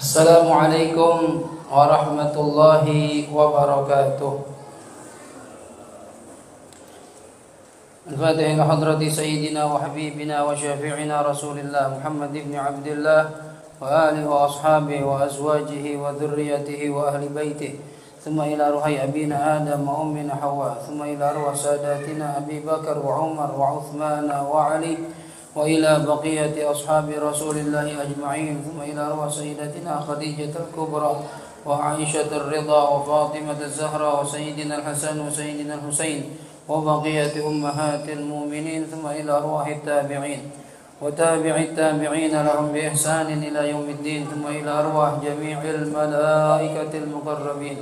Assalamualaikum warahmatullahi wabarakatuh. Al-Fatihah ila hadrati sayyidina wa habibina wa syafi'ina Rasulillah Muhammad ibn Abdullah wa alihi wa ashabihi wa azwajihi wa dhurriyyatihi wa ahli baitihi. Thumma ila ruhi abina Adam wa ummina Hawa. Thumma ila ruhi sadatina Abi Bakar wa Umar wa Uthman wa Ali. وإلى بقية أصحاب رسول الله أجمعين ثم إلى روح سيدتنا خديجة الكبرى وعائشة الرضا وفاطمة الزهراء وسيدنا الحسن وسيدنا الحسين وبقية أمهات المؤمنين ثم إلى روح التابعين وتابع التابعين لهم بإحسان إلى يوم الدين ثم إلى روح جميع الملائكة المقربين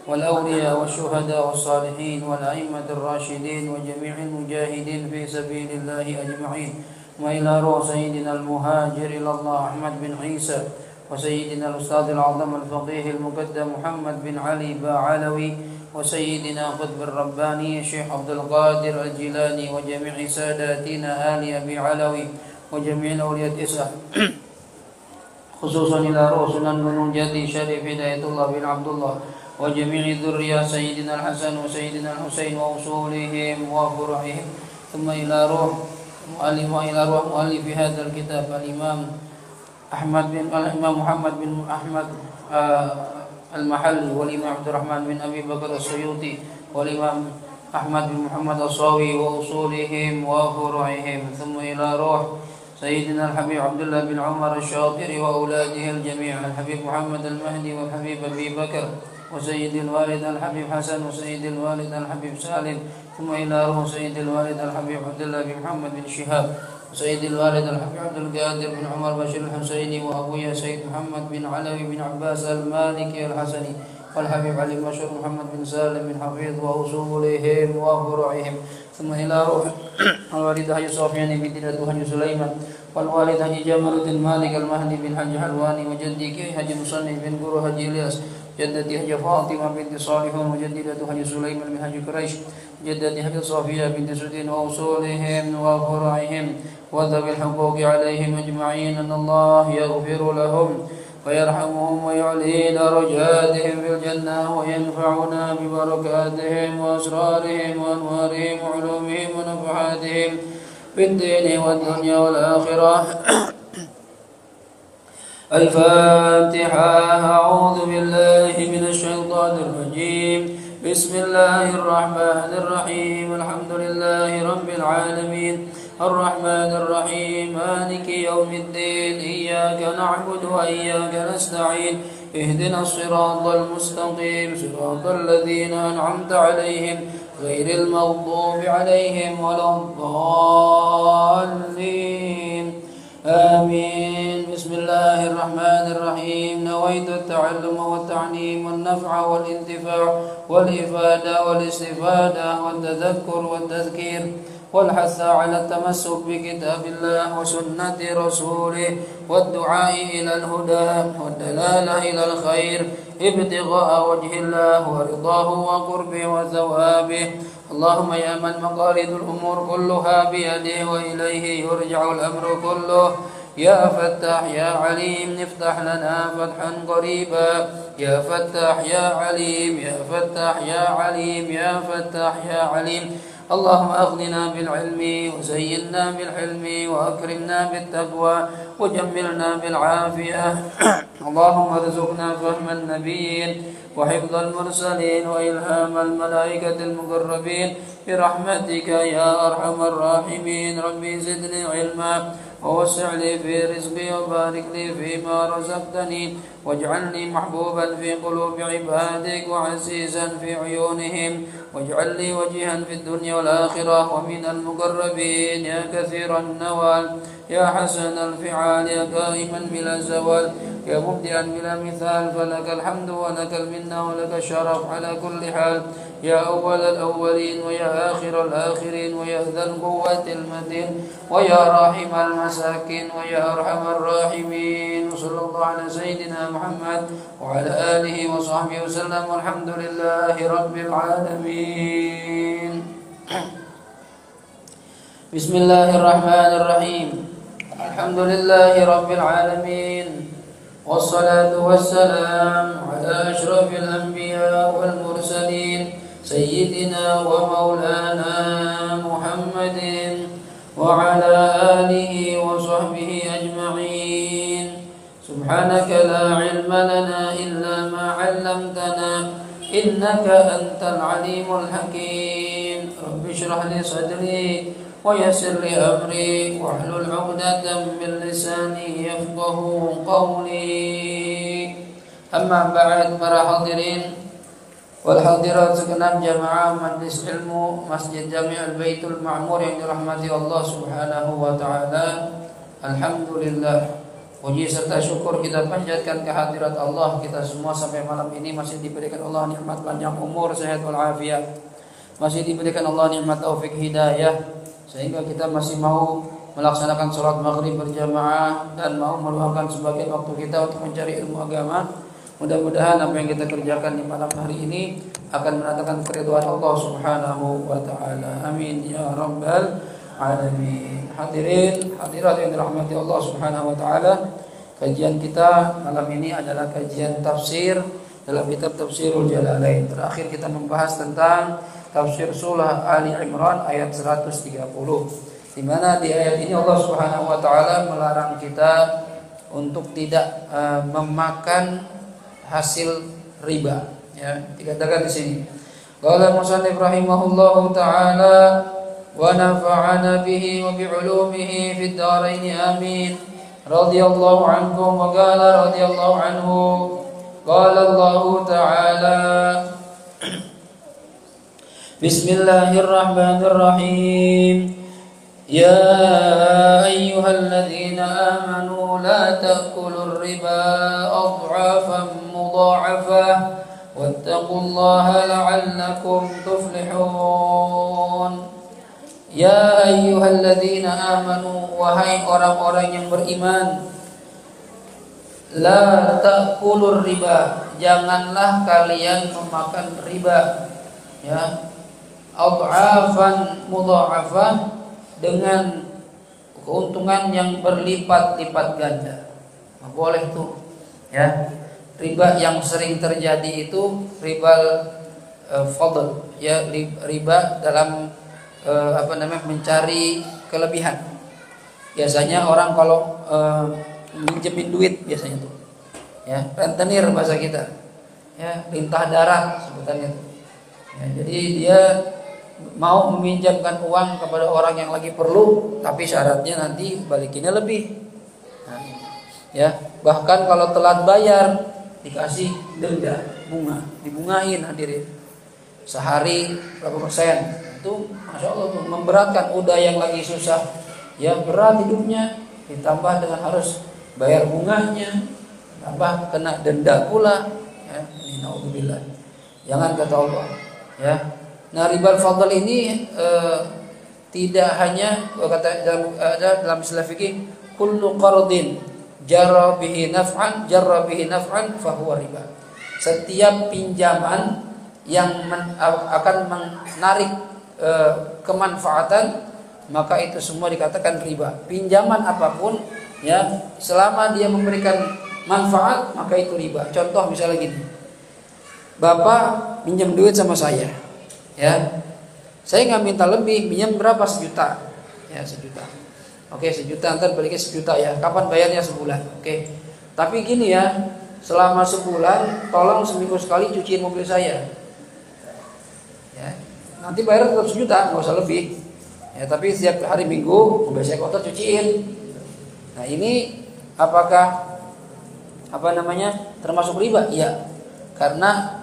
والأولياء والشهداء والصالحين والأئمة الراشدين وجميع المجاهدين في سبيل الله أجمعين وإلى روح سيدنا المهاجر إلى الله أحمد بن عيسى وسيدنا الأستاذ العظم الفقيه المقدم محمد بن علي باعلوي وسيدنا قطب الرباني الشيخ عبد القادر الجيلاني وجميع ساداتنا آل أبي علوي وجميع الأولياء التسعة خصوصا إلى روح سنن بن جدي شريف هداية الله بن عبد الله وجميع ذرية سيدنا الحسن وسيدنا الحسين وأصولهم وفروعهم ثم إلى روح مؤلف هذا الكتاب الإمام محمد بن أحمد المحلي والإمام عبد الرحمن بن أبي بكر السيوطي والإمام أحمد بن محمد الصاوي وأصولهم وفروعهم ثم إلى روح سيدنا الحبيب عبد الله بن عمر الشاطر وأولاده الجميع الحبيب محمد المهدي والحبيب أبي بكر وسيد الوالد الحبيب حسن وسيد الوالد الحبيب سالم ثم إلى روح سيد الوالد الحبيب عبد الله بن محمد بن شهاب وسيد الوالد الحبيب عبد القادر بن عمر بشير الحسيني وأبويا سيد محمد بن علوي بن عباس المالكي الحسني والحبيب علي المشهور محمد بن سالم بن حفيظ وأصولهم وفروعهم ثم إلى روح الوالد حج صافيان بن دينة حج سليمان والوالد حج جمال الدين مالك المهدي بن حج حلواني وجدي كي حج مصنف بن قرو حج إلياس جدتي حج فاطمة بنت صالحون وجديدة حج سليمان بن حج قريش جدتي حج صافية بنت سدين وأصولهم وفروعهم وذوي الحقوق عليهم أجمعين أن الله يغفر لهم ويرحمهم ويعلي درجاتهم في الجنة وينفعنا ببركاتهم وأسرارهم وأنوارهم وعلومهم ونفحاتهم في الدين والدنيا والآخرة. الفاتحة. أعوذ بالله من الشيطان الرجيم. بسم الله الرحمن الرحيم. الحمد لله رب العالمين الرحمن الرحيم مالك يوم الدين إياك نعبد وإياك نستعين اهدنا الصراط المستقيم صراط الذين أنعمت عليهم غير المغضوب عليهم ولا الضالين آمين. بسم الله الرحمن الرحيم. نويت التعلم والتعليم والنفع والانتفاع والإفادة والاستفادة والتذكر والتذكير والحث على التمسك بكتاب الله وسنة رسوله والدعاء إلى الهدى والدلالة إلى الخير ابتغاء وجه الله ورضاه وقربه وثوابه. اللهم يا من مقاليد الأمور كلها بيده وإليه يرجع الأمر كله يا فتاح يا عليم افتح لنا فتحا قريبا يا فتاح يا عليم يا فتاح يا عليم يا فتاح يا عليم. اللهم أغننا بالعلم وزينا بالحلم وأكرمنا بالتقوى وجملنا بالعافية. اللهم ارزقنا فهم النبيين وحفظ المرسلين وإلهام الملائكة المقربين برحمتك يا أرحم الراحمين. ربي زدني علما ووسع لي في رزقي وبارك لي فيما رزقتني واجعلني محبوبا في قلوب عبادك وعزيزا في عيونهم واجعل لي وجيها في الدنيا والآخرة ومن المقربين يا كثير النوال يا حسن الفعال يا قائما بلا زوال يا مبدئا بلا مثال فلك الحمد ولك المنة ولك الشرف على كل حال يا أول الأولين ويا آخر الآخرين ويا ذا القوة المتين ويا راحم المساكين ويا أرحم الراحمين. وصلى الله على سيدنا محمد وعلى آله وصحبه وسلم والحمد لله رب العالمين. بسم الله الرحمن الرحيم. الحمد لله رب العالمين والصلاة والسلام على أشرف الأنبياء والمرسلين سيدنا ومولانا محمد وعلى آله وصحبه أجمعين. سبحانك لا علم لنا إلا ما علمتنا إنك أنت العليم الحكيم. رب اشرح لي صدري ويسر لي أمري واحلل عقدة من لساني يفقه قولي. أما بعد, para hadirin wal hadirat segenap jamaah Majlis Ilmu Masjid Jami' Al-Baitul Ma'mur yang dirahmati Allah Subhanahu wa taala. Alhamdulillah, puji serta syukur kita panjatkan kehadirat Allah. Kita semua sampai malam ini masih diberikan Allah nikmat panjang umur, sehat walafiat. Masih diberikan Allah nikmat taufik hidayah, sehingga kita masih mau melaksanakan sholat maghrib berjamaah dan mau meluangkan sebagian waktu kita untuk mencari ilmu agama. Mudah-mudahan apa yang kita kerjakan di malam hari ini akan mendatangkan keridhaan Allah Subhanahu wa taala. Amin ya rabbal alamin. Hadirin hadirat yang dirahmati Allah Subhanahu wa taala, kajian kita malam ini adalah kajian tafsir dalam kitab Tafsirul Jalalain. Terakhir kita membahas tentang tafsir surah Ali Imran ayat 130, di mana di ayat ini Allah Subhanahu wa taala melarang kita untuk tidak memakan hasil riba, ya. Dikatakan di sini, qala musannif rahimahullahu taala wa nafa'ana bihi wa bi 'ulumihi fid dharain amin. Radhiyallahu ankum wa qala radhiyallahu anhu qala Allah taala Bismillahirrahmanirrahim. Ya ayyuhalladzina amanu la ta'kulur riba adhafan mudha'afah wattaqullaha la'allakum tuflihun. Ya ayyuhalladzina amanu, wahai orang-orang yang beriman, la ta'kulur riba, janganlah kalian memakan riba, ya. Adhafan mudha'afah, dengan keuntungan yang berlipat-lipat ganda. Nah, boleh tuh, ya. Riba yang sering terjadi itu riba fadl, ya, riba dalam mencari kelebihan. Biasanya orang kalau minjemin duit biasanya tuh, ya, rentenir bahasa kita, ya, lintah darat sebutannya tuh. Ya, jadi dia mau meminjamkan uang kepada orang yang lagi perlu, tapi syaratnya nanti balikinnya lebih. Nah, ya, bahkan kalau telat bayar dikasih denda bunga, dibungain hadirin. Sehari berapa persen? Itu masya Allah tuh memberatkan. Udah yang lagi susah, ya berat hidupnya, ditambah dengan harus bayar bunganya, tambah kena denda pula. Ya, ini naudzubillah. Jangan, kata Allah, ya. Nah, ribal fadl ini tidak hanya kata dalam istilah fikih, kullu qardin jarra bihi naf'an fahuwa riba. Setiap pinjaman yang akan menarik kemanfaatan, maka itu semua dikatakan riba. Pinjaman apapun, ya, selama dia memberikan manfaat, maka itu riba. Contoh misalnya gini, Bapak pinjam duit sama saya, ya, saya nggak minta lebih, minjem berapa? 1 juta, ya, 1 juta. Oke, 1 juta, ntar baliknya 1 juta, ya. Kapan bayarnya? Sebulan. Oke. Tapi gini, ya, selama sebulan tolong seminggu sekali cuciin mobil saya, ya. Nanti bayar tetap 1 juta, nggak usah lebih, ya. Tapi setiap hari Minggu mobil saya kotor, cuciin. Nah, ini apakah termasuk riba? Iya, karena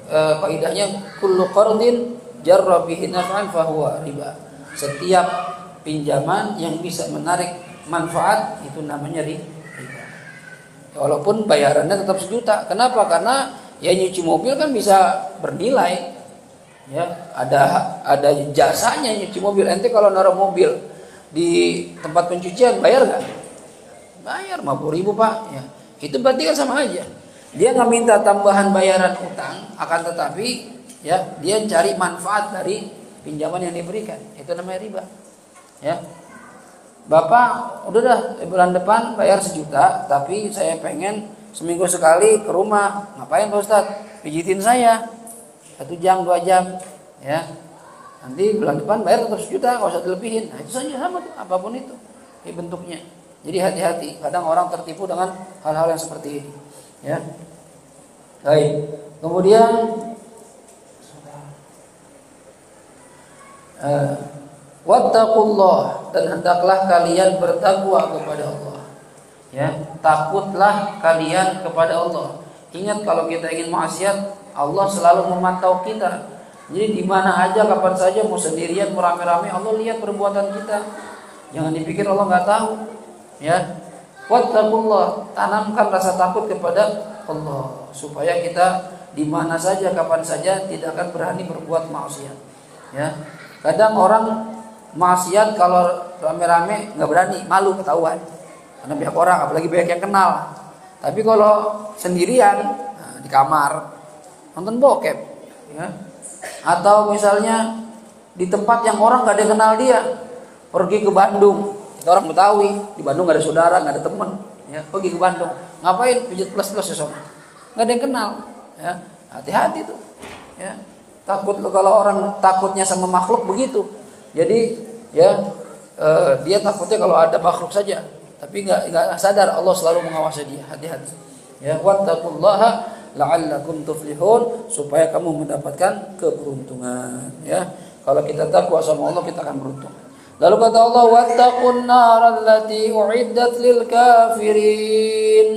kaidahnya kullu qardin jarra bihi naf'an fahuwa riba. Setiap pinjaman yang bisa menarik manfaat itu namanya riba. Walaupun bayarannya tetap 1 juta. Kenapa? Karena ya nyuci mobil kan bisa bernilai. Ya, ada jasanya nyuci mobil. Ente kalau naruh mobil di tempat pencucian bayar nggak? Bayar 50.000 Pak. Ya, itu berarti kan sama aja. Dia nggak minta tambahan bayaran utang, akan tetapi ya dia cari manfaat dari pinjaman yang diberikan. Itu namanya riba. Ya, Bapak udah dah bulan depan bayar 1 juta, tapi saya pengen seminggu sekali ke rumah, ngapain Pak Ustadz? Pijitin saya 1 jam 2 jam, ya. Nanti bulan depan bayar 100 juta, nggak usah dilebihin. Nah, itu saja sama tuh, apapun itu bentuknya. Jadi hati-hati, kadang orang tertipu dengan hal-hal yang seperti ini, ya. Baik. Kemudian wattaqullah, dan hendaklah kalian bertakwa kepada Allah. Ya, takutlah kalian kepada Allah. Ingat, kalau kita ingin maksiat, Allah selalu memantau kita. Jadi di mana aja, kapan saja, mau sendirian, mau rame-rame, Allah lihat perbuatan kita. Jangan dipikir Allah nggak tahu. Ya, wattaqullah, tanamkan rasa takut kepada Allah supaya kita di mana saja, kapan saja tidak akan berani berbuat maksiat. Ya, kadang orang maksiat kalau rame-rame nggak berani, malu ketahuan karena banyak orang, apalagi banyak yang kenal. Tapi kalau sendirian, nah, di kamar nonton bokep, ya. Atau misalnya di tempat yang orang nggak ada yang kenal dia, pergi ke Bandung, kita orang Betawi, di Bandung nggak ada saudara, nggak ada teman, ya, pergi ke Bandung, ngapain? Pijat plus-plus ya sono, nggak ada yang kenal, ya. Hati-hati tuh, ya. Takut kalau orang takutnya sama makhluk begitu. Jadi ya dia takutnya kalau ada makhluk saja, tapi nggak sadar Allah selalu mengawasi dia. Hati-hati. Ya, wattaqullaha la'allakum tuflihun, supaya kamu mendapatkan keberuntungan. Ya, kalau kita takwa sama Allah kita akan beruntung. Lalu kata Allah, wattaqun narallati u'iddat lil kafirin,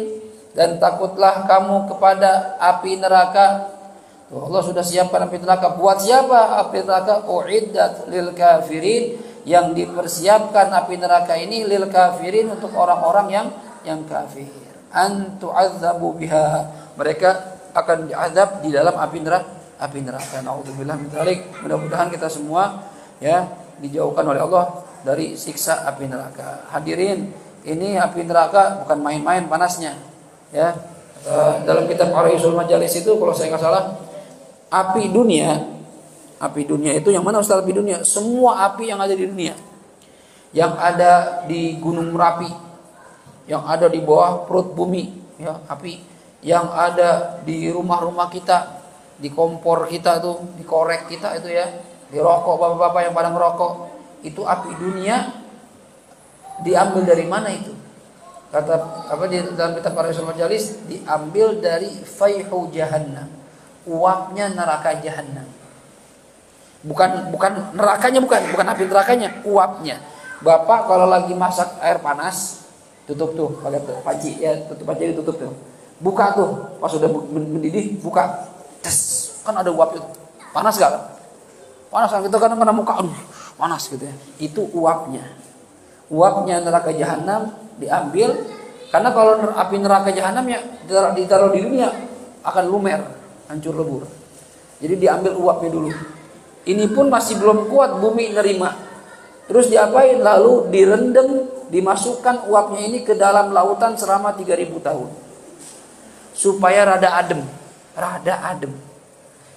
dan takutlah kamu kepada api neraka. Tuh, Allah sudah siapkan api neraka. Buat siapa api neraka? U'iddat lil kafirin, yang dipersiapkan api neraka ini lil kafirin, untuk orang-orang yang kafir. An tu'adzabu biha, mereka akan diazab di dalam api neraka. Nauzubillah min dzalik. Mudah-mudahan kita semua, ya, dijauhkan oleh Allah dari siksa api neraka. Hadirin, ini api neraka bukan main-main panasnya, ya. Dalam kitab Ar-Raisul Majalis itu, kalau saya nggak salah, api dunia itu yang mana Ustaz? Api dunia, semua api yang ada di dunia, yang ada di Gunung Merapi, yang ada di bawah perut bumi, ya, api yang ada di rumah-rumah kita, di kompor kita tuh, di korek kita itu, ya, di rokok bapak-bapak yang pada ngerokok, itu api dunia. Diambil dari mana itu? Kata apa di dalam kitab Ar-Raisul Majalis, diambil dari fayhu jahannam, uapnya neraka jahanam. Bukan nerakanya, bukan api nerakanya, uapnya. Bapak kalau lagi masak air panas, tutup tuh pakai panci, ya, tutup panci, ditutup tuh. Buka tuh, pas sudah mendidih, buka. Tes, kan ada uap itu. Panas gak? Panas kan, kita kadang kena muka, aduh, panas gitu ya. Itu uapnya. Uapnya neraka jahanam diambil, karena kalau api neraka jahanam ya ditaruh di dunia akan lumer, hancur lebur. Jadi diambil uapnya dulu. Ini pun masih belum kuat bumi nerima. Terus diapain? Lalu direndam, dimasukkan uapnya ini ke dalam lautan selama 3000 tahun. Supaya rada adem.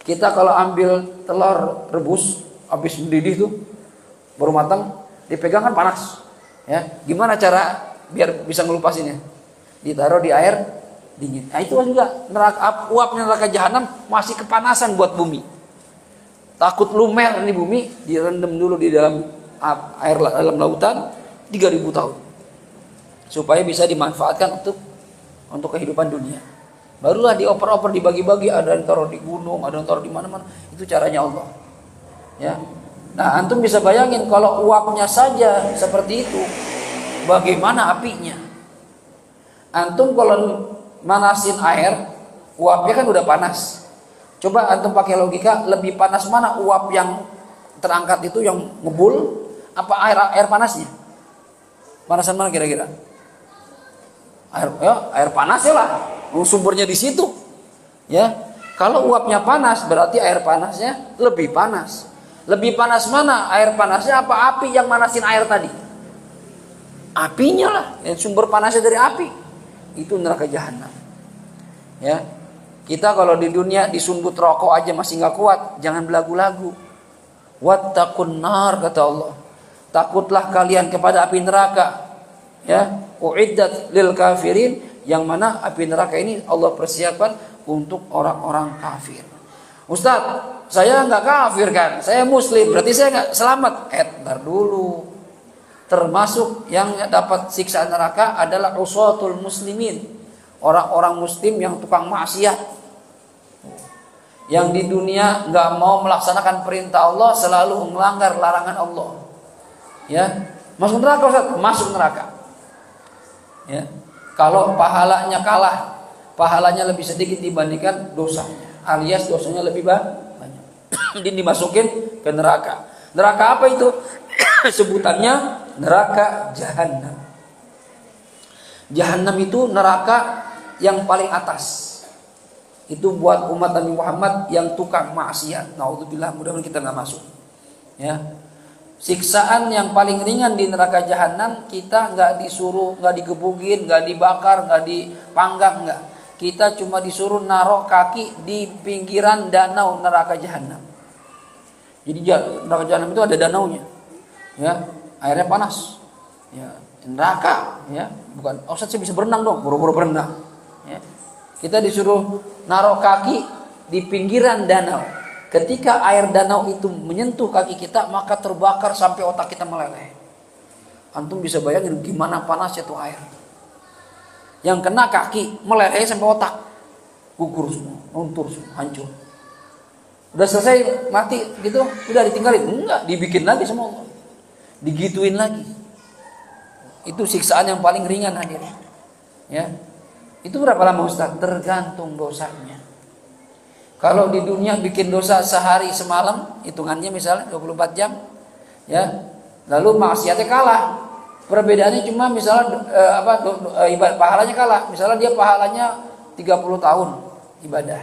Kita kalau ambil telur rebus habis mendidih tuh, baru matang, dipegang kan panas. Ya, gimana cara biar bisa ngelupasinnya? Ditaruh di air dingin. Nah, itu juga uapnya neraka jahanam masih kepanasan buat bumi. Takut lumer di bumi, direndam dulu di dalam air dalam lautan 3000 tahun. Supaya bisa dimanfaatkan untuk kehidupan dunia. Barulah dioper-oper, dibagi-bagi, ada yang taruh di gunung, ada yang taruh di mana-mana. Itu caranya Allah. Ya. Nah, antum bisa bayangin kalau uapnya saja seperti itu, bagaimana apinya? Antum kalau manasin air, uapnya kan udah panas. Coba antum pakai logika, lebih panas mana uap yang terangkat itu yang ngebul, apa air panasnya? Panasan mana kira-kira? Air panas ya lah, sumbernya di situ. Ya, kalau uapnya panas berarti air panasnya lebih panas. Lebih panas mana? Air panasnya apa api yang manasin air tadi? Apinya lah, yang sumber panasnya dari api. Itu neraka jahanam. Ya. Kita kalau di dunia disumbut rokok aja masih nggak kuat, jangan belagu-lagu. Wattaqun nar, kata Allah. Takutlah kalian kepada api neraka. Ya, uiddat lil kafirin, yang mana api neraka ini Allah persiapkan untuk orang-orang kafir. Ustadz, saya nggak kafir kan, saya muslim, berarti saya nggak selamat. Ntar dulu. Termasuk yang dapat siksaan neraka adalah usatul muslimin, orang-orang muslim yang tukang maksiat, yang di dunia nggak mau melaksanakan perintah Allah, selalu melanggar larangan Allah. Ya, masuk neraka Ustaz, masuk neraka. Ya, kalau pahalanya kalah, pahalanya lebih sedikit dibandingkan dosanya, alias dosanya lebih banyak, dia dimasukin ke neraka. Neraka apa itu? Sebutannya neraka jahanam. Jahanam itu neraka yang paling atas. Itu buat umat Nabi Muhammad yang tukang maksiat. Naudzubillah, mudah-mudahan kita nggak masuk. Ya, siksaan yang paling ringan di neraka jahanam, kita nggak disuruh, nggak digebukin, nggak dibakar, nggak dipanggang, nggak. Kita cuma disuruh naruh kaki di pinggiran danau neraka jahanam. Jadi neraka jahanam itu ada danaunya, ya, airnya panas, ya, neraka, ya, bukan. Oh, saya bisa berenang dong, buru-buru berenang. Ya. Kita disuruh naruh kaki di pinggiran danau. Ketika air danau itu menyentuh kaki kita, maka terbakar sampai otak kita meleleh. Antum bisa bayangin gimana panasnya tuh air. Yang kena kaki meleleh sampai otak, gugur semua, luntur semua, hancur. Udah selesai mati gitu, udah ditinggalin? Enggak, dibikin lagi sama Allah, digituin lagi. Itu siksaan yang paling ringan hadirin. Ya, itu berapa lama Ustaz? Tergantung dosanya. Kalau di dunia bikin dosa sehari semalam, hitungannya misalnya 24 jam, ya, lalu maksiatnya kalah. Perbedaannya cuma misalnya ibadah pahalanya kalah. Misalnya dia pahalanya 30 tahun ibadah,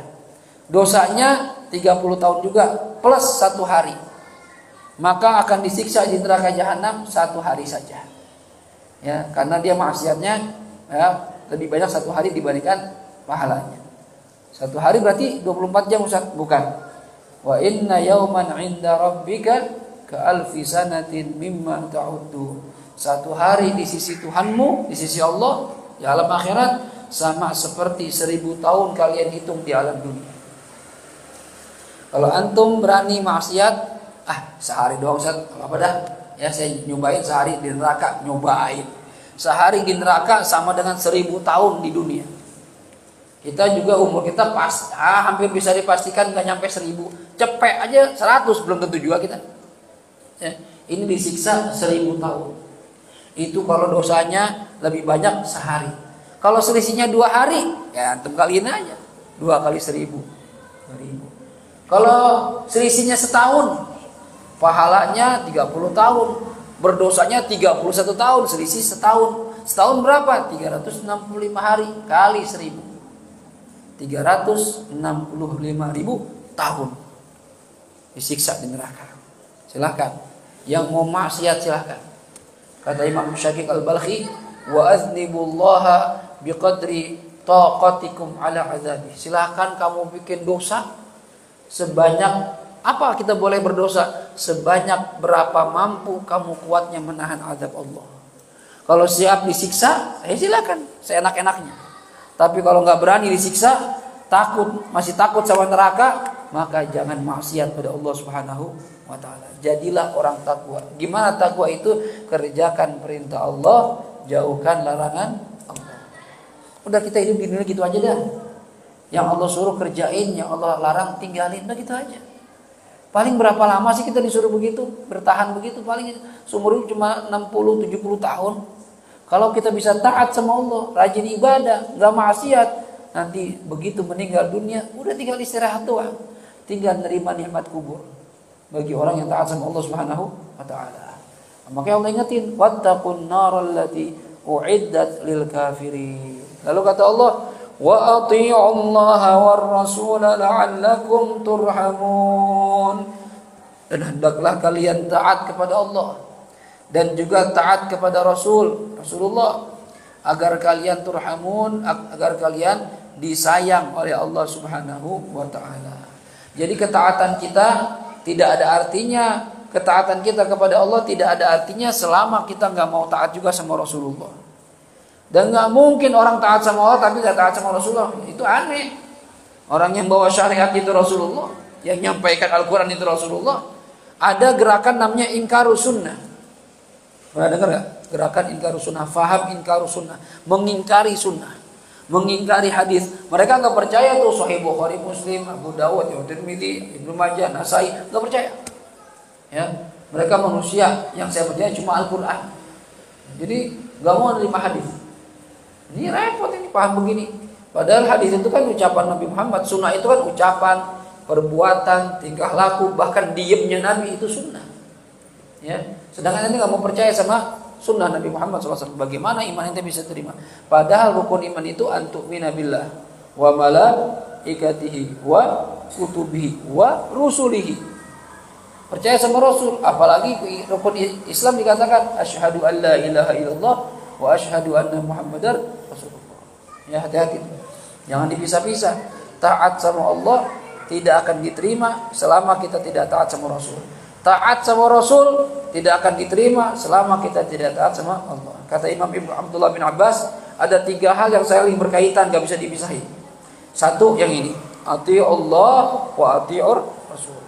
dosanya 30 tahun juga plus 1 hari, maka akan disiksa di neraka jahanam 1 hari saja. Ya, karena dia maksiatnya, ya, lebih banyak 1 hari dibandingkan pahalanya. 1 hari berarti 24 jam Ustaz? Bukan. Wa inna yawman 'inda rabbika ka alfi sanatin mimma ta'uddu. 1 hari di sisi Tuhanmu, di sisi Allah, di alam akhirat sama seperti 1000 tahun kalian hitung di alam dunia. Kalau antum berani maksiat, sehari doang Ustaz, apa dah? Ya, saya nyobain sehari di neraka, nyobain. Sehari di neraka sama dengan 1000 tahun di dunia. Kita juga umur kita hampir bisa dipastikan nggak nyampe 1000. Cepet aja 100 belum tentu juga kita. Ya, ini disiksa 1000 tahun. Itu kalau dosanya lebih banyak sehari. Kalau selisihnya 2 hari, ya antum kaliin aja. 2 kali 1000. 1000. Kalau selisihnya setahun, pahalanya 30 tahun. Berdosanya 31 tahun, selisih setahun. Setahun berapa? 365 hari kali 1000. 365.000 tahun disiksa di neraka. Silakan. Yang mau maksiat silakan. Kata Imam Syafi'i Al-Balkhi, wa aznibullaha biqadri taqatikum ala azabi. Silakan kamu bikin dosa sebanyak apa kita boleh berdosa? Sebanyak berapa mampu kamu kuatnya menahan azab Allah. Kalau siap disiksa, silakan, seenak-enaknya. Tapi kalau nggak berani disiksa, masih takut sama neraka, maka jangan maksiat pada Allah Subhanahu wa taala. Jadilah orang takwa. Gimana takwa itu? Kerjakan perintah Allah, jauhkan larangan Allah. Udah, kita hidup di dunia gitu aja dah. Yang Allah suruh kerjain, yang Allah larang tinggalin, udah gitu aja. Paling berapa lama sih kita disuruh begitu? Bertahan begitu paling seumur hidup cuma 60-70 tahun. Kalau kita bisa taat sama Allah, rajin ibadah, nggak maksiat, nanti begitu meninggal dunia, udah tinggal istirahat doang, tinggal nerima nikmat kubur. Bagi orang yang taat sama Allah Subhanahu wa taala. Makanya Allah ingetin, wattaqun naral lati uiddat lil kafirin. Lalu kata Allah, wa athi'ullaha war rasul la'allakum turhamun. Dan hendaklah kalian taat kepada Allah dan juga taat kepada Rasulullah agar kalian turhamun, agar kalian disayang oleh Allah Subhanahu wa taala. Jadi ketaatan kita tidak ada artinya, ketaatan kita kepada Allah tidak ada artinya selama kita nggak mau taat juga sama Rasulullah. Dan nggak mungkin orang taat sama Allah tapi nggak taat sama Rasulullah. Itu aneh. Orang yang bawa syariat itu Rasulullah, yang menyampaikan Al-Quran itu Rasulullah. Ada gerakan namanya ingkarus sunnah. Pernah dengar nggak? Gerakan ingkarus sunnah, faham ingkarus sunnah, mengingkari sunnah, mengingkari hadis. Mereka nggak percaya tuh Sahih Bukhari, Muslim, Abu Dawud, Tirmidzi, Ibnu Majah, Nasai, nggak percaya. Ya, mereka manusia, yang saya percaya cuma Al-Quran. Jadi nggak mau menerima hadis. Ini repot ini paham begini. Padahal hadis itu kan ucapan Nabi Muhammad, sunnah itu kan ucapan, perbuatan, tingkah laku, bahkan diemnya Nabi itu sunnah. Ya, sedangkan ente nggak mau percaya sama sunnah Nabi Muhammad SAW. Bagaimana iman ente bisa terima? Padahal rukun iman itu antu'mina billah wa malaikatihi wa kutubihi wa rusulihi. Percaya sama Rasul, apalagi rukun Islam dikatakan asyhadu an la ilaha illallah wa asyhadu anna Muhammadar Rasulullah. Ya, hati-hati. Jangan dipisah-pisah. Taat sama Allah tidak akan diterima selama kita tidak taat sama Rasul. Taat sama Rasul tidak akan diterima selama kita tidak taat sama Allah. Kata Imam Ibnu Abdullah bin Abbas, ada 3 hal yang saling berkaitan, gak bisa dipisahin. Satu yang ini, ati Allah wa ati'ur Rasul.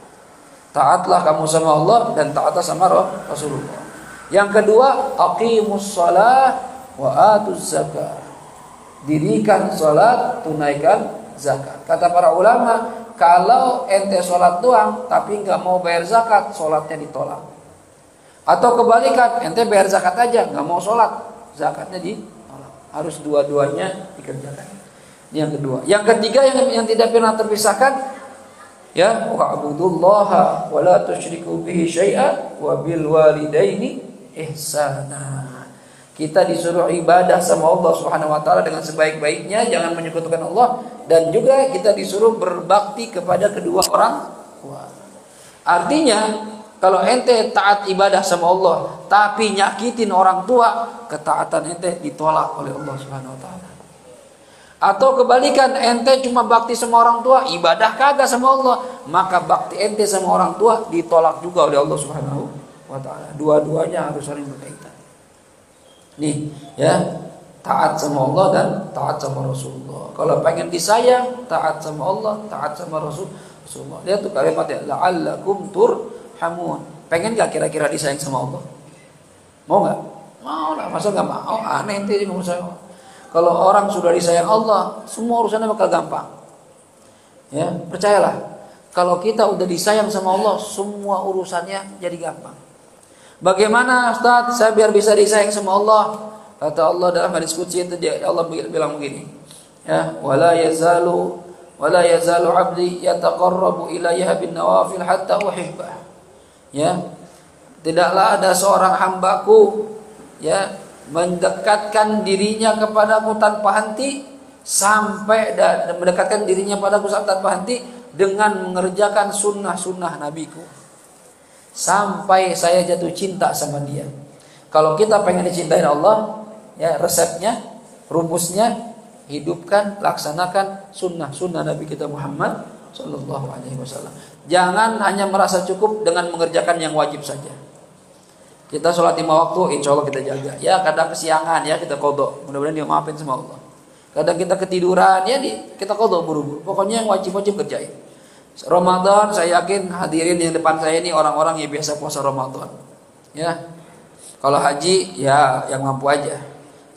Taatlah kamu sama Allah dan taatlah sama Rasulullah. Yang kedua, aqimus shalah wa atuz zakah. Dirikan salat, tunaikan zakat. Kata para ulama, kalau ente salat doang tapi nggak mau bayar zakat, salatnya ditolak. Atau kebalikan, ente bayar zakat aja, nggak mau salat, zakatnya ditolak. Harus dua-duanya dikerjakan. Ini yang kedua. Yang ketiga yang tidak pernah terpisahkan, ya, wa'budullaha wa la tusyriku bihi syai'a wa bil walidaini ihsana. Kita disuruh ibadah sama Allah Subhanahu wa taala dengan sebaik-baiknya, jangan menyekutukan Allah, dan juga kita disuruh berbakti kepada kedua orang tua. Artinya, kalau ente taat ibadah sama Allah tapi nyakitin orang tua, ketaatan ente ditolak oleh Allah Subhanahu wa taala. Atau kebalikan, ente cuma bakti sama orang tua, ibadah kagak sama Allah, maka bakti ente sama orang tua ditolak juga oleh Allah Subhanahu wa taala. Dua-duanya harus saling berkaitan. Nih, ya, taat sama Allah dan taat sama Rasulullah. Kalau pengen disayang, taat sama Allah, taat sama Rasulullah. Lihat tuh kalimatnya, la'allakum turhamun. Pengen gak kira-kira disayang sama Allah? Mau gak? Mau lah, masa gak mau? Aneh ente ngomong sayang. Kalau orang sudah disayang Allah, semua urusannya bakal gampang. Ya, percayalah. Kalau kita udah disayang sama Allah, semua urusannya jadi gampang. Bagaimana Ustaz saya biar bisa disayang sama Allah? Kata Allah dalam hadis qudsi itu, Allah bilang begini. Ya, wala yazalu 'abdi yataqarrabu ilayya bin nawafil hatta uhibbah. Ya. Tidaklah ada seorang hambaku, ya, mendekatkan dirinya kepadaku tanpa henti sampai mendekatkan dirinya padaku tanpa henti dengan mengerjakan sunnah-sunnah nabiku, sampai saya jatuh cinta sama dia. Kalau kita pengen dicintain Allah, ya, resepnya, rumusnya, hidupkan, laksanakan sunnah-sunnah Nabi kita Muhammad Sallallahu Alaihi Wasallam. Jangan hanya merasa cukup dengan mengerjakan yang wajib saja. Kita sholat 5 waktu, insya Allah kita jaga. Ya, kadang kesiangan, ya kita qadha. Mudah-mudahan dia maafin sama Allah. Kadang kita ketiduran, ya kita qadha buru-buru. Pokoknya yang wajib-wajib kerjain. Ramadan, saya yakin hadirin yang depan saya ini orang-orang yang biasa puasa Ramadan. Ya, kalau haji, ya yang mampu aja.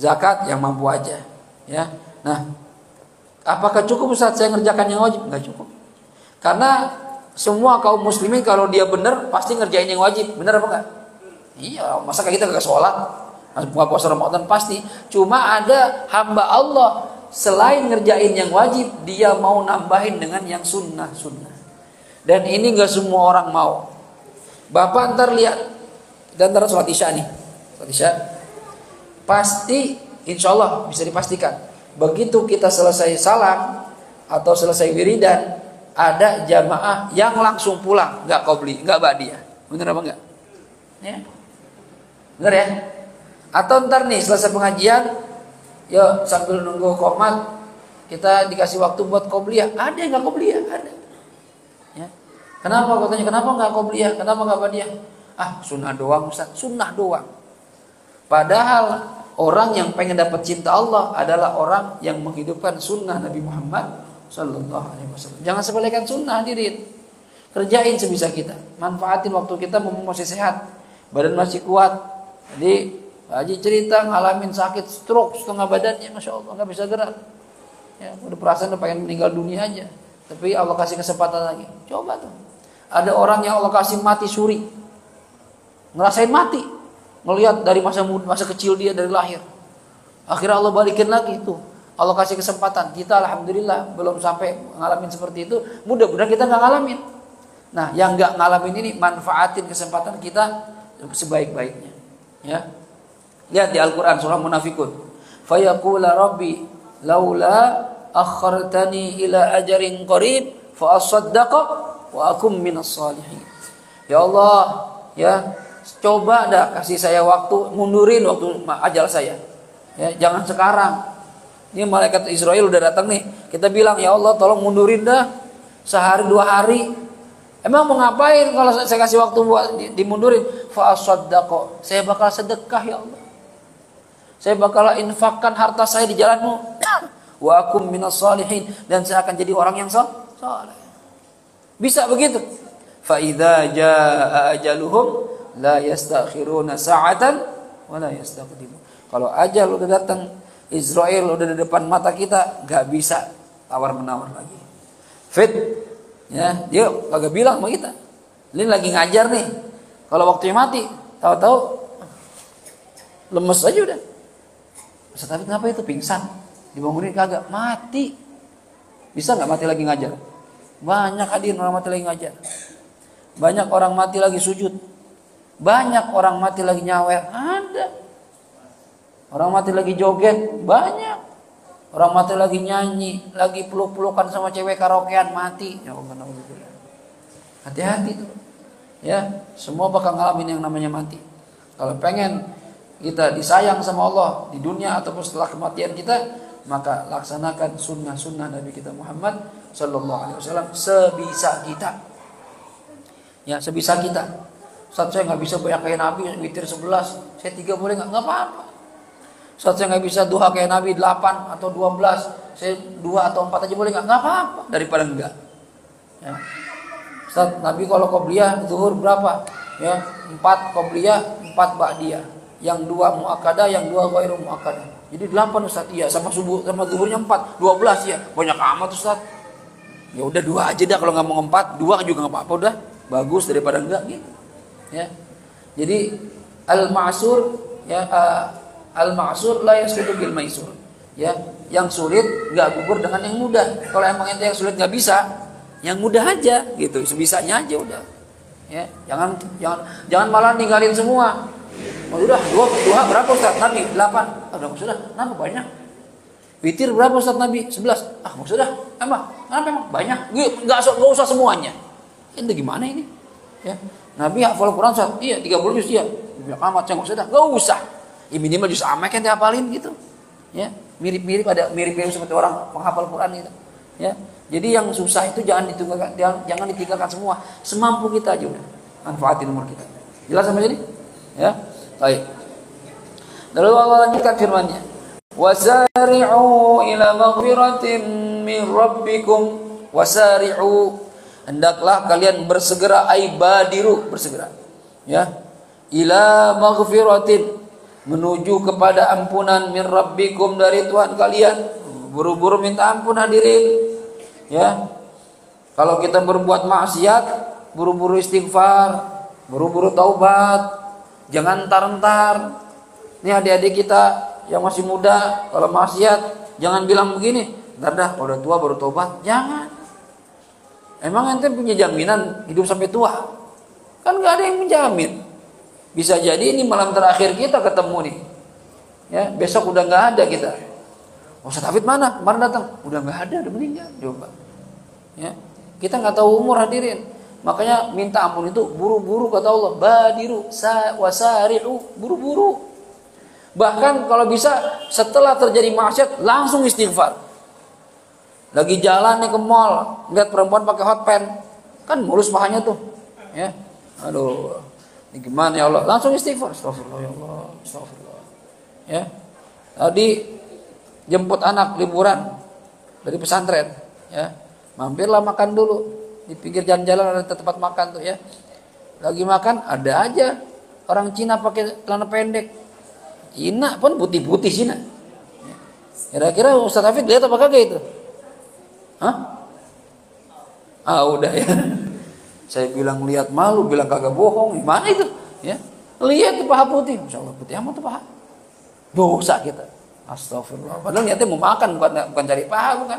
Zakat, yang mampu aja. Ya, nah, apakah cukup Ustaz saya ngerjakan yang wajib? Enggak cukup. Karena semua kaum muslimin kalau dia benar pasti ngerjain yang wajib. Benar apa enggak? Iya, masa kita gak sholat, nggak puasa Ramadan pasti. Cuma ada hamba Allah selain ngerjain yang wajib, dia mau nambahin dengan yang sunnah-sunnah. Dan ini nggak semua orang mau. Bapak ntar lihat, dan ntar sholat isya nih, sholat isya, pasti, insya Allah bisa dipastikan. Begitu kita selesai salam atau selesai wiridan, ada jamaah yang langsung pulang, nggak qobli, nggak ba'diyah. Bener apa enggak? Ya. Bener ya? Atau ntar nih selesai pengajian, yuk sambil nunggu qomat, kita dikasih waktu buat qobliyah. Ada yang nggak qobliyah, ada. Ya. Kenapa katanya? Kenapa nggak qobliyah? Kenapa nggak ba'diyah? Ah, sunnah doang Ustaz, sunnah doang. Padahal Orang yang pengen dapat cinta Allah adalah orang yang menghidupkan sunnah Nabi Muhammad Sallallahu Alaihi Wasallam. Jangan sepelekan sunnah, hadirin. Kerjain sebisa kita. Manfaatin waktu kita masih sehat, badan masih kuat. Jadi Pak Haji cerita ngalamin sakit stroke setengah badannya, masya Allah nggak bisa gerak. Ya, udah perasaan udah pengen meninggal dunia aja. Tapi Allah kasih kesempatan lagi. Coba tuh. Ada orang yang Allah kasih mati suri, ngerasain mati. Ngelihat dari masa kecil dia dari lahir. Akhirnya Allah balikin lagi itu. Allah kasih kesempatan. Kita alhamdulillah belum sampai ngalamin seperti itu. Mudah-mudahan kita nggak ngalamin. Nah, yang nggak ngalamin ini manfaatin kesempatan kita sebaik-baiknya. Ya. Lihat di Al-Quran surah Munafikun. Fayaqula Rabbi laula akhartani ila ajarin qarib fa asaddaqa wa akum minas salihin. Ya Allah, ya coba dah kasih saya waktu, mundurin waktu ajal saya. Ya, jangan sekarang. Ini malaikat Israel udah datang nih. Kita bilang, ya Allah tolong mundurin dah sehari 2 hari. Emang mau ngapain kalau saya kasih waktu buat dimundurin? Fa asaddaqa. Saya bakal sedekah ya Allah. Saya bakal infakkan harta saya di jalanmu. Wa akum minas salihin. Dan saya akan jadi orang yang saleh. Bisa begitu. Fa idza jaa ajaluhum la yastakhiruna sa'atan wa la yastaqdimun. Kalau ajal udah datang, Israel udah di depan mata kita, enggak bisa tawar-menawar lagi. Fit, ya, dia kagak bilang sama kita. Ini lagi ngajar nih. Kalau waktunya mati, tahu-tahu lemes aja udah. Ustaz Hafid kenapa itu pingsan? Dibangunin kagak, mati. Bisa enggak mati lagi ngajar? Banyak hadirin orang mati lagi ngajar. Banyak orang mati lagi sujud. Banyak orang mati lagi nyawer, ada. Orang mati lagi joget, banyak. Orang mati lagi nyanyi, lagi peluk-pelukan sama cewek karaokean, mati. Ya Allah, naudzubillah. Hati-hati tuh. Ya, semua bakal ngalamin yang namanya mati. Kalau pengen kita disayang sama Allah di dunia ataupun setelah kematian kita, maka laksanakan sunnah-sunnah Nabi kita Muhammad Sallallahu Alaihi Wasallam sebisa kita. Ya, sebisa kita. Saat saya nggak bisa banyak kayak Nabi, witir 11, saya 3 boleh nggak apa-apa. Saat saya nggak bisa duha kayak Nabi 8 atau 12, saya 2 atau 4 aja boleh nggak apa-apa daripada enggak. Ya. Saat Nabi kalau qobliyah zuhur berapa? Ya, 4 qobliyah, 4 ba'diyah. Yang 2 muakkadah, yang 2 ghairu muakkadah. Jadi 8 Ustaz, iya sama subuh sama zuhurnya 4, 12 ya. Banyak amat Ustaz. Ya udah 2 aja dah kalau nggak mau 4, 2 juga nggak apa-apa udah. Bagus daripada enggak gitu. Ya. Jadi al-ma'sur ya al-ma'sur la yasqutu bil maisur. Ya, yang sulit enggak gugur dengan yang mudah. Kalau emang ente yang sulit enggak bisa, yang mudah aja gitu, sebisanya aja udah. Ya, jangan malah ninggalin semua. Oh, udah, dua berapa Ustaz? Nabi 8. Udah sudah, nambah banyak. Witir berapa Ustaz Nabi? 11. Sudah, emang banyak. Enggak usah semuanya. Ini gimana ini? Ya. Nabi hafal Quran Ustaz, iya 30 juz ya. Biar amat saya enggak usah. Ya minimal juz amek kan dihafalin gitu. Ya, mirip-mirip seperti orang penghafal Quran gitu. Ya. Jadi yang susah itu jangan ditinggalkan semua. Semampu kita aja udah. Manfaatin umur kita. Jelas sampai sini? Ya. Baik. Lalu Allah lanjutkan firman-Nya. Wasari'u ila maghfiratin min rabbikum wasari'u. Hendaklah kalian bersegera, badiru, bersegera. Ya. Ila maghfiratin, menuju kepada ampunan min rabbikum, dari Tuhan kalian. Buru-buru minta ampun hadirin. Ya. Kalau kita berbuat maksiat, buru-buru istighfar, buru-buru taubat. Jangan entar-entar. Ini adik-adik kita yang masih muda, kalau maksiat jangan bilang begini, "Entar dah, kalau udah tua baru taubat." Jangan. Emang ente punya jaminan hidup sampai tua? Kan gak ada yang menjamin. Bisa jadi ini malam terakhir kita ketemu nih. Ya, besok udah gak ada kita. Ustaz Hafid mana? Kemarin datang, udah gak ada, udah meninggal. Coba. Ya, kita gak tahu umur hadirin. Makanya minta ampun itu buru-buru kata Allah. Badiru wasari'u, buru-buru. Bahkan kalau bisa setelah terjadi maksiat langsung istighfar. Lagi jalan nih ke mall, lihat perempuan pakai hot pants, kan mulus pahanya tuh, ya. Aduh, ini gimana ya Allah? Langsung istighfar, astagfirullah ya Allah, astagfirullah. Ya, Tadi jemput anak liburan dari pesantren, ya. Mampirlah makan dulu di pinggir jalan-jalan, ada tempat makan tuh ya. Lagi makan ada aja orang Cina pakai celana pendek. Cina pun putih-putih Cina. Kira-kira Ustaz Hafid lihat apa kagak itu? Hah? Udah ya. Saya bilang lihat malu, bilang kagak bohong. Gimana itu? Ya. Lihat tuh paha putih. Masya Allah, putih amat tuh paha. Dosa kita. Astagfirullah. Padahal niatnya mau makan, bukan cari paha, bukan.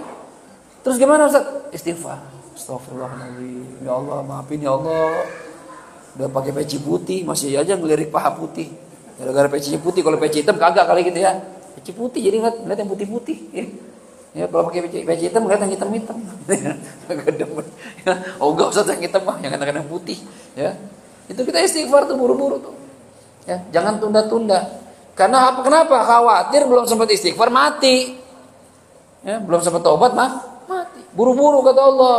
Terus gimana Ustaz? Istighfar. Astagfirullahaladzim. Ya Allah, maafin ya Allah. Udah pakai peci putih, masih aja ngelirik paha putih. Gara-gara pecinya putih, kalau peci hitam kagak kali gitu ya. Peci putih, jadi ngeliat yang putih-putih. Ya, kalau pakai peci hitam ngeliat yang hitam-hitam. Enggak Ustaz yang hitam mah, yang kadang-kadang putih. Ya, itu kita istighfar tuh buru-buru tuh. Ya, jangan tunda-tunda. Karena apa? Kenapa? Khawatir belum sempat istighfar mati. Ya, belum sempat taubat mati. Buru-buru kata Allah.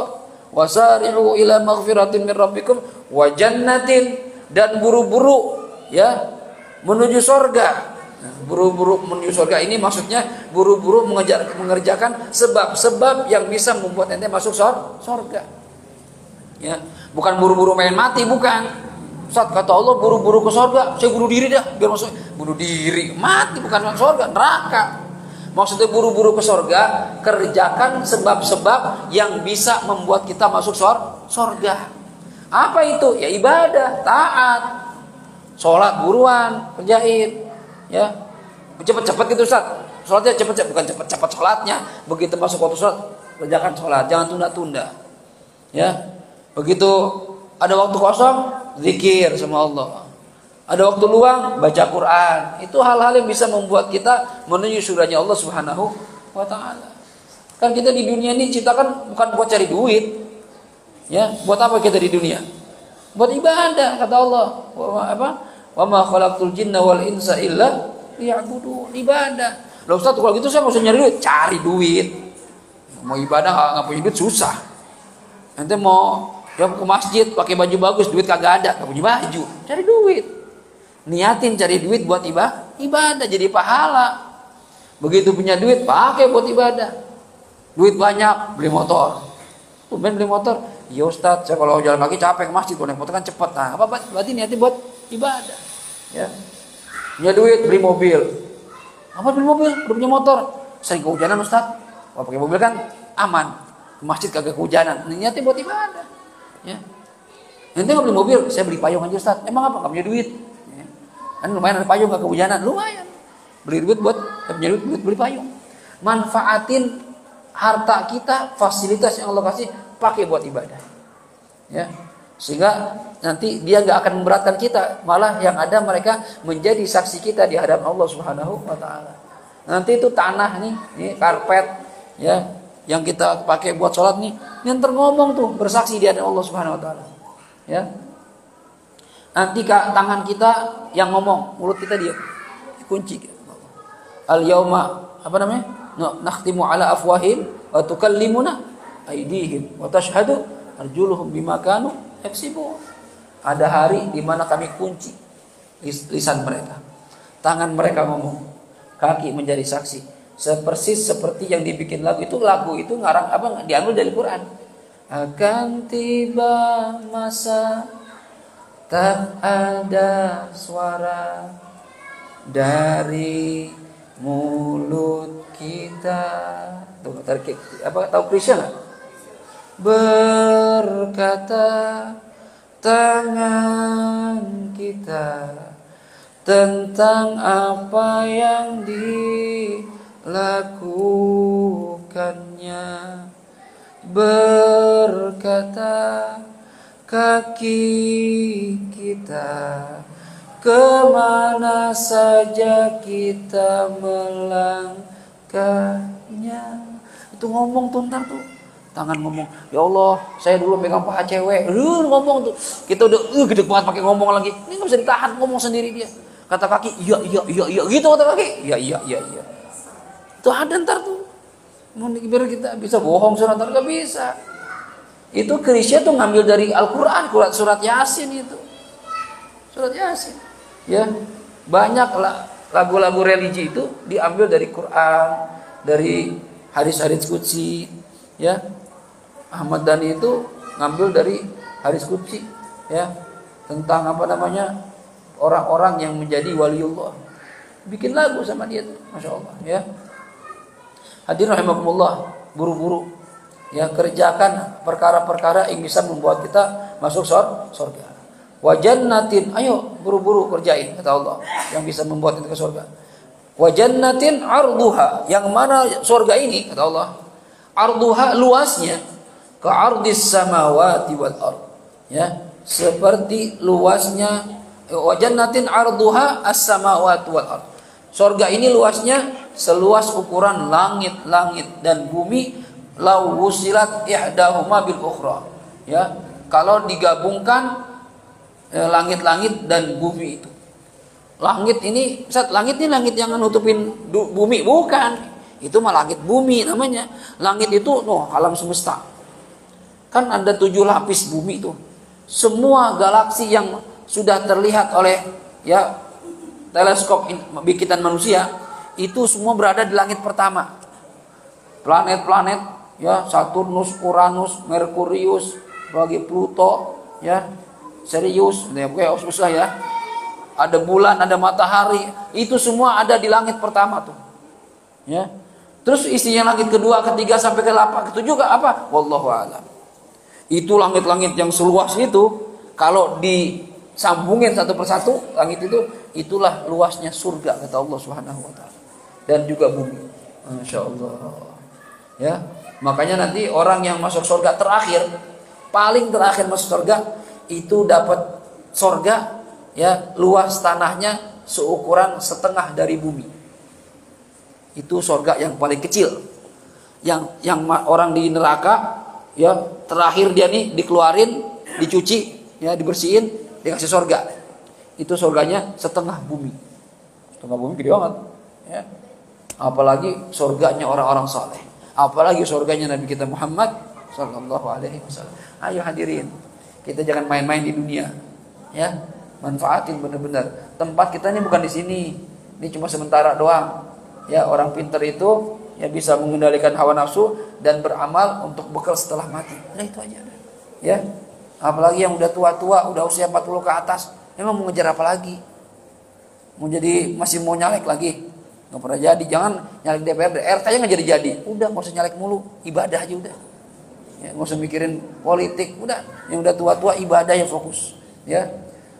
Wasari'u ila maghfiratin min rabbikum wa jannatin, dan buru-buru ya menuju surga. Nah, buru-buru menuju surga ini maksudnya buru-buru mengerjakan sebab-sebab yang bisa membuat ente masuk surga. Ya, bukan buru-buru main mati, bukan. Ustaz kata Allah buru-buru ke surga, saya bunuh diri dah biar masuk. Bunuh diri, mati bukan masuk surga, neraka. Maksudnya buru-buru ke surga, kerjakan sebab-sebab yang bisa membuat kita masuk surga. Apa itu? Ya ibadah, taat. Sholat buruan, kerjain. Ya. Cepet-cepet gitu Ustaz. Sholatnya cepet-cepet, bukan cepet-cepet sholatnya. Begitu masuk waktu sholat, kerjakan sholat, jangan tunda-tunda. Ya. Begitu ada waktu kosong, zikir sama Allah. Ada waktu luang, baca Quran. Itu hal-hal yang bisa membuat kita menuju surganya Allah Subhanahu wa taala. Kan kita di dunia ini ciptakan bukan buat cari duit. Ya, buat apa kita di dunia? Buat ibadah, kata Allah. Wa ma khalaqtul jinna wal insa illa liya'budun. Ibadah. Loh Ustaz, kalau gitu saya enggak usah nyari duit, cari duit. Mau ibadah enggak punya duit susah. Nanti mau ke masjid pakai baju bagus, duit kagak ada, enggak punya baju. Cari duit. Niatin cari duit buat ibadah jadi pahala. Begitu punya duit pakai buat ibadah. Duit banyak beli motor. Tuh beli motor. Ya Ustaz, saya kalau jalan kaki capek ke masjid, kalau naik motor kan cepet. Nah, apa berarti niatin buat ibadah. Ya. Punya duit beli mobil. Apa beli mobil? Udah punya motor. Sering kehujanan Ustaz. Kalau pakai mobil kan aman. Ke masjid kagak kehujanan. Niatin buat ibadah. Ya. Nanti nggak beli mobil, saya beli payung aja Ustaz. Emang apa? Nggak punya duit. Kan lumayan ada payung gak kehujanan, lumayan. Beli duit buat punya duit beli payung. Manfaatin harta kita, fasilitas yang Allah kasih pakai buat ibadah. Ya. Sehingga nanti dia enggak akan memberatkan kita, malah yang ada mereka menjadi saksi kita di hadapan Allah Subhanahu wa taala. Nanti itu tanah nih karpet ya yang kita pakai buat sholat nih, yang terngomong tuh bersaksi di hadapan Allah Subhanahu wa taala. Ya. Nanti tangan kita yang ngomong, mulut kita dia kunci. Al-yauma apa namanya? Nakhtimu ala afwahim wa tukallimuna aydihim wa tashhadu arjuluhum bima kanu yaksibun. Ada hari di mana kami kunci lisan mereka. Tangan mereka ngomong, kaki menjadi saksi. Persis seperti yang dibikin lagu itu ngarang apa diambil dari Quran. Akan tiba masa tak ada suara dari mulut kita. Tuh, tahu Krisya nggak? Berkata tangan kita tentang apa yang dilakukannya. Berkata kaki kita kemana saja kita melangkahnya. Itu ngomong tuh ntar tuh. Tangan ngomong, ya Allah saya dulu pegang paha cewek. Ngomong tuh. Kita udah gede banget pakai ngomong lagi. Ini gak bisa ditahan, ngomong sendiri dia. Kata kaki, iya gitu kata kaki. Iya. Itu ada ntar tuh. Biar kita bisa bohong surat ntar gak bisa. Itu Krisya tuh ngambil dari Al-Quran, surat Yasin itu. Surat Yasin. Ya, banyak lah Lagu-lagu religi itu diambil dari Quran, dari hadis-hadis qudsi, ya. Ahmad Dhani itu ngambil dari hadis qudsi, ya, tentang apa namanya? Orang-orang yang menjadi waliullah. Bikin lagu sama dia tuh, Masya Allah, ya. Hadirin rahimakumullah, buru-buru ya kerjakan perkara-perkara yang bisa membuat kita masuk surga. Wa jannatin, ayo buru-buru kerjain kata Allah yang bisa membuat kita ke surga. Wa jannatin arduha, yang mana surga ini kata Allah, arduha luasnya ka ardis samawati wal ard, ya, seperti luasnya. Wa jannatin arduha as-samawati wal ard. Surga ini luasnya seluas ukuran langit-langit dan bumi. Lau wusilat ihdahuma bil ukhra, ya, kalau digabungkan langit-langit dan bumi itu. Langit ini, Ustaz, langit ini langit yang nutupin bumi, bukan. Itu mah langit bumi namanya. Langit itu alam semesta. Kan ada 7 lapis bumi itu. Semua galaksi yang sudah terlihat oleh ya teleskop bikinan manusia itu semua berada di langit pertama. Planet-planet ya, Saturnus, Uranus, Merkurius, bagi Pluto, ya, Sirius, ya, susah ya. Ada bulan, ada matahari, itu semua ada di langit pertama tuh. Ya. Terus isinya langit kedua, ketiga sampai ke 8, ke 7 apa? Wallahu a'lam. Itu langit-langit yang seluas itu, kalau disambungin satu persatu langit itu, itulah luasnya surga kata Allah Subhanahu wa taala. Dan juga bumi. Masya Allah. Ya. Makanya nanti orang yang masuk surga terakhir, paling terakhir masuk surga, itu dapat surga, ya, luas tanahnya seukuran setengah dari bumi. Itu surga yang paling kecil. Yang orang di neraka, ya, terakhir dia nih dikeluarin, dicuci, ya, dibersihin, dikasih surga. Itu surganya setengah bumi. Setengah bumi gede banget, ya. Apalagi surganya orang-orang saleh. Apalagi surganya Nabi kita Muhammad sallallahu alaihi wasallam. Ayo hadirin, kita jangan main-main di dunia, ya. Manfaatin benar-benar. Tempat kita ini bukan di sini. Ini cuma sementara doang. Ya, orang pintar itu ya bisa mengendalikan hawa nafsu dan beramal untuk bekal setelah mati. Nah, itu aja. Ya. Apalagi yang udah tua-tua, udah usia 40 ke atas, emang mau ngejar apa lagi? Masih mau nyalek lagi? Nggak pernah jadi. Jangan nyalek DPRD, RT aja nggak jadi. Udah, nggak usah nyalek mulu, ibadah aja udah. Ya, nggak usah mikirin politik, udah. Yang udah tua-tua ibadah yang fokus. Ya.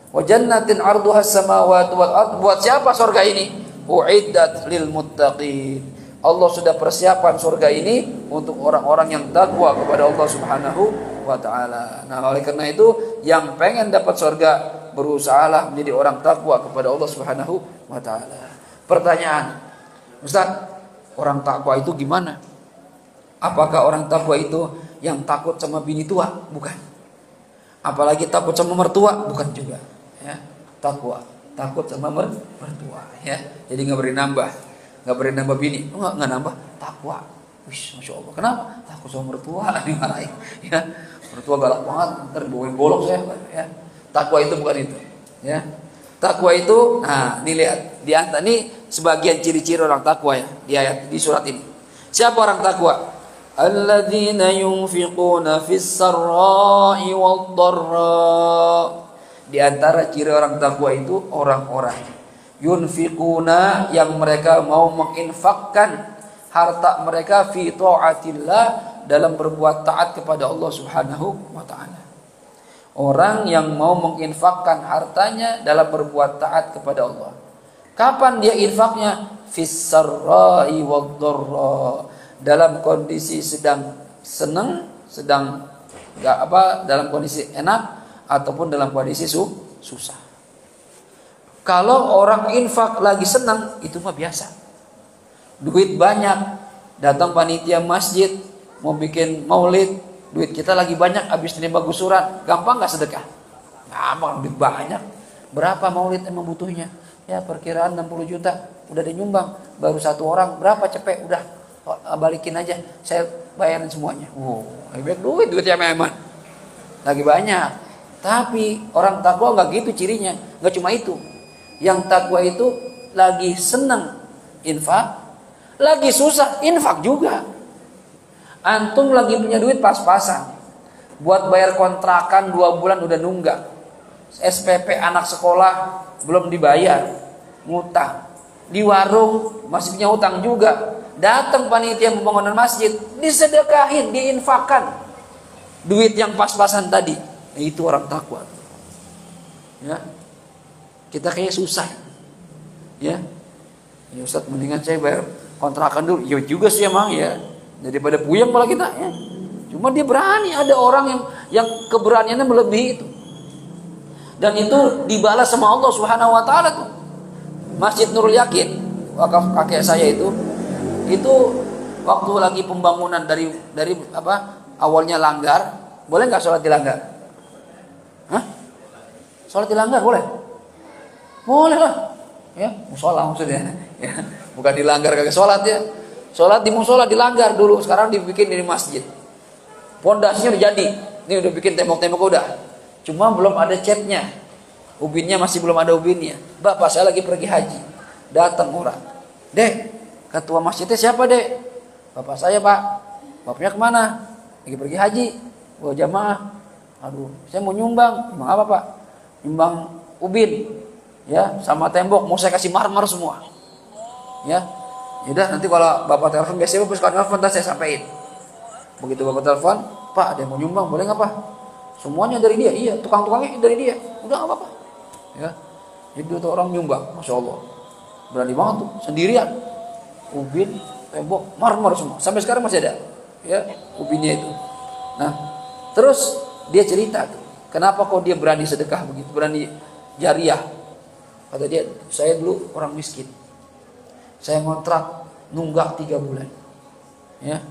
Wa jannatin 'arduha as-samawati wal ard. Buat siapa surga ini? Uiddat lil muttaqin. Allah sudah persiapan surga ini untuk orang-orang yang takwa kepada Allah Subhanahu wa taala. Nah, oleh karena itu yang pengen dapat surga, berusahalah menjadi orang takwa kepada Allah Subhanahu wa taala. Pertanyaan, Ustaz, orang takwa itu gimana? Apakah orang takwa itu yang takut sama bini tua? Bukan. Apalagi takut sama mertua? Bukan juga. Ya, takwa, takut sama mertua. Ya, jadi nggak beri nambah bini. Nggak nambah, takwa. Wish, masya Allah. Kenapa? Takut sama mertua, dimarahin. Ya, mertua galak banget, ntar bawain golok saya. Ya, takwa itu bukan itu. Ya, takwa itu, nah, ini lihat di antara ini sebagian ciri-ciri orang takwa ya di ayat di surat ini. Siapa orang takwa? Alladzina yunfiquna fis sarra'i wad dharra. Di antara ciri orang takwa itu orang-orang yunfiquna, yang mereka mau menginfakkan harta mereka fi ta'atillah, dalam berbuat taat kepada Allah Subhanahu wa taala. Orang yang mau menginfakkan hartanya dalam berbuat taat kepada Allah. Kapan dia infaknya? Fis sarra'i wad dharra. Dalam kondisi sedang senang, sedang dalam kondisi enak, ataupun dalam kondisi susah. Kalau orang infak lagi senang, itu mah biasa. Duit banyak, datang panitia masjid mau bikin maulid, duit kita lagi banyak, habis terima gusuran, gampang nggak sedekah? Gampang, duit banyak. Berapa maulid emang butuhnya? Ya, perkiraan 60 juta, udah dinyumbang, baru 1 orang, berapa cepet, udah balikin aja, saya bayarin semuanya. Lebih baik duitnya memang lagi banyak. Tapi orang takwa nggak gitu cirinya, nggak cuma itu. Yang takwa itu lagi seneng infak, lagi susah infak juga. Antum lagi punya duit pas-pasan, buat bayar kontrakan 2 bulan udah nunggak, SPP anak sekolah belum dibayar, ngutang, di warung masih punya utang juga. Datang panitia pembangunan masjid, disedekahin, diinfakkan duit yang pas-pasan tadi. Itu orang takwa. Ya, kita kayaknya susah. Ya, Ustaz, mendingan saya bayar kontrakan dulu. Ya juga sih emang ya, daripada puyeng malah kita. Ya. Cuma dia berani. Ada orang yang keberaniannya melebihi itu. Dan itu dibalas sama Allah Subhanahu Wa Taala tuh. Masjid Nurul Yakin, wakaf kakek saya itu waktu lagi pembangunan dari awalnya langgar, boleh nggak sholat di langgar? Hah? Sholat di langgar boleh? Boleh lah, ya musola maksudnya, ya bukan di langgar kagak sholat ya. Sholat di musola di langgar dulu, sekarang dibikin di masjid. Pondasinya udah jadi, ini udah bikin tembok-tembok udah, cuma belum ada catnya, ubinnya masih belum ada ubinnya. Bapak saya lagi pergi haji, datang orang, Dek, ketua masjidnya siapa Dek? Bapak saya Pak. Bapaknya kemana? Lagi pergi haji, bawa jamaah. Aduh, saya mau nyumbang. Nyumbang apa Pak? Nyumbang ubin, ya, sama tembok. Mau saya kasih marmer semua. Ya, yaudah nanti kalau Bapak telepon, biasanya Bapak suka telepon, saya sampaikan. Begitu Bapak telepon, Pak ada yang mau nyumbang, boleh nggak Pak? Semuanya dari dia, iya, tukang-tukangnya dari dia. Udah nggak apa-apa. Ya, jadi tuh orang nyumbang, masya Allah, berani banget tuh, sendirian. Ubin, tembok, marmer semua. Sampai sekarang masih ada, ya, ubinnya itu. Nah, terus dia cerita tuh, kenapa kok dia berani sedekah begitu, berani jariah. Kata dia, saya dulu orang miskin, saya ngontrak nunggak 3 bulan, ya.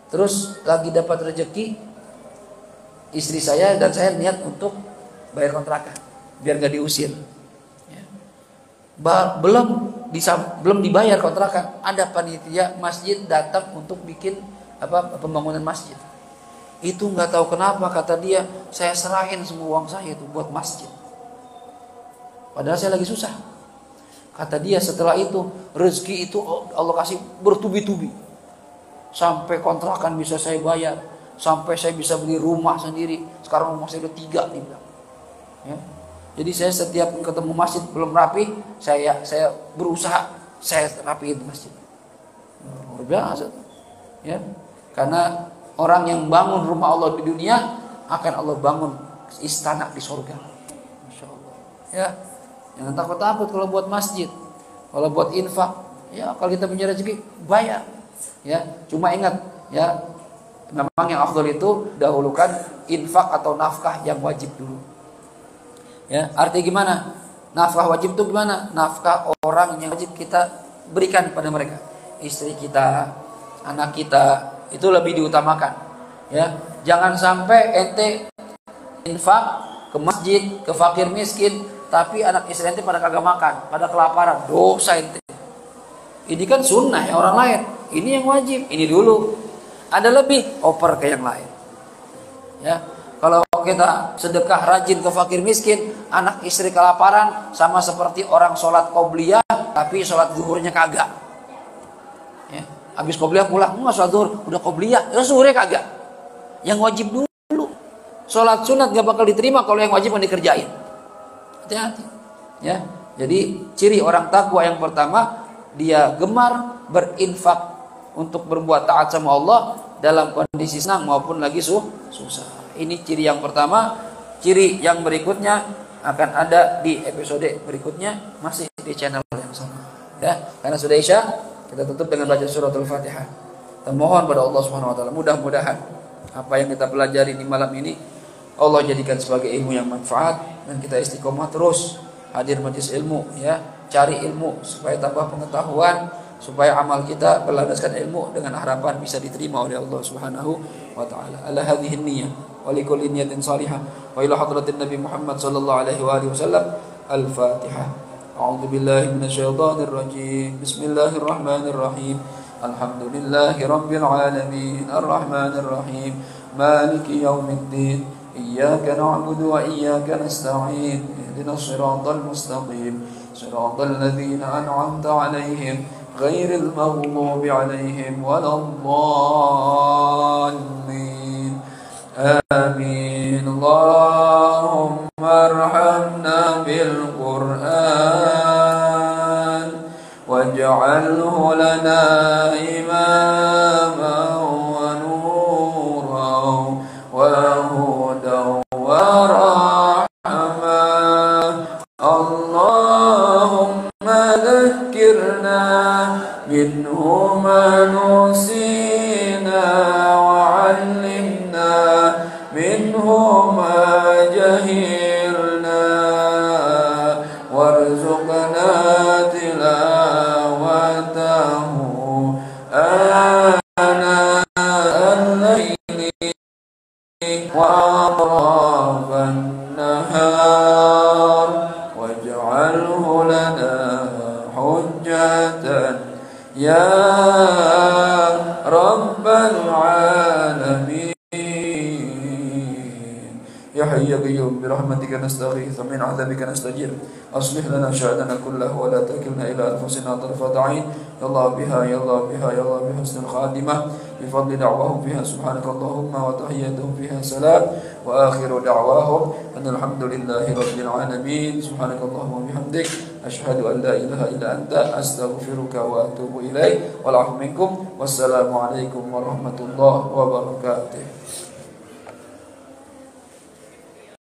Terus lagi dapat rezeki, istri saya dan saya niat untuk bayar kontrakan, biar nggak diusir. Ya. Belum dibayar kontrakan, ada panitia masjid datang untuk bikin pembangunan masjid. Itu nggak tahu kenapa, kata dia, saya serahin semua uang saya itu buat masjid. Padahal saya lagi susah. Kata dia, setelah itu rezeki itu Allah kasih bertubi-tubi. Sampai kontrakan bisa saya bayar, sampai saya bisa beli rumah sendiri. Sekarang rumah saya udah 3 nih bilang. Ya. Jadi saya setiap ketemu masjid belum rapi, saya berusaha saya rapiin masjid. Luar biasa. Ya. Karena orang yang bangun rumah Allah di dunia, akan Allah bangun istana di surga. Masya Allah. Ya. Jangan takut-takut kalau buat masjid, kalau buat infak. Ya, kalau kita punya rezeki, bayar. Ya, cuma ingat, ya, memang yang afdal itu dahulukan infak atau nafkah yang wajib dulu. Ya, artinya gimana? Nafkah wajib itu gimana? Nafkah orang yang wajib kita berikan kepada mereka. Istri kita, anak kita, itu lebih diutamakan. Ya, jangan sampai ente infak ke masjid, ke fakir miskin, tapi anak istri ente pada kagak makan, pada kelaparan, dosa ente. Ini kan sunnah ya orang lain. Ini yang wajib, ini dulu. Ada lebih, oper ke yang lain. Ya, kalau kita sedekah rajin ke fakir miskin, anak istri kelaparan, sama seperti orang sholat qobliyah, tapi sholat zuhurnya kagak. Ya, habis qobliyah pulang, enggak sholat zuhur, udah qobliyah, ya zuhurnya kagak. Yang wajib dulu. Sholat sunat gak bakal diterima kalau yang wajib yang dikerjain. Hati-hati. Ya, jadi ciri orang takwa yang pertama, dia gemar berinfak untuk berbuat taat sama Allah dalam kondisi senang maupun lagi susah. Ini ciri yang pertama. Ciri yang berikutnya akan ada di episode berikutnya, masih di channel yang sama. Ya, karena sudah Isya, kita tutup dengan baca suratul Fatihah. Kita mohon pada Allah Subhanahu wa taala, mudah-mudahan apa yang kita pelajari di malam ini Allah jadikan sebagai ilmu yang manfaat, dan kita istiqomah terus hadir majelis ilmu, ya, cari ilmu supaya tambah pengetahuan, supaya amal kita berlandaskan ilmu dengan harapan bisa diterima oleh Allah Subhanahu wa taala. Ala hadhihi niyyah wa likulli niyatin salihah wa ila hadratin Nabi Muhammad sallallahu alaihi wa alihi wasallam. Al-Fatihah. A'udzu billahi minasyaitonir rajim. Bismillahirrahmanirrahim. Alhamdulillahi rabbil alamin. Arrahmanir rahim. Maliki yaumiddin. إياك نعبد وإياك نستعين اهدنا الصراط المستقيم صراط الذين أنعمت عليهم غير المغضوب عليهم ولا الضالين آمين. اللهم ارحمنا بالقرآن واجعله لنا إماما ونورا وهدى ورحمة. اللهم ذكرنا منه ما نسينا وعلمنا منه ما جهلنا وارزقنا تلاوته آناء الليل وأطراف النهار واجعله لنا حجة يا رب العالمين. يا حي يا قيوم برحمتك نستغيث ومن عذابك نستجير. أصلح لنا شأننا كله ولا تكلنا إلى أنفسنا طرفة عين. يا الله بها يا الله بها يا الله بحسن الخاتمة بفضل دعواهم فيها سبحانك اللهم وتحياتهم فيها سلام وآخر دعواهم أن الحمد لله رب العالمين. سبحانك اللهم وبحمدك أشهد أن لا إله إلا أنت أستغفرك وأتوب إليك والعفو منكم والسلام عليكم ورحمة الله وبركاته.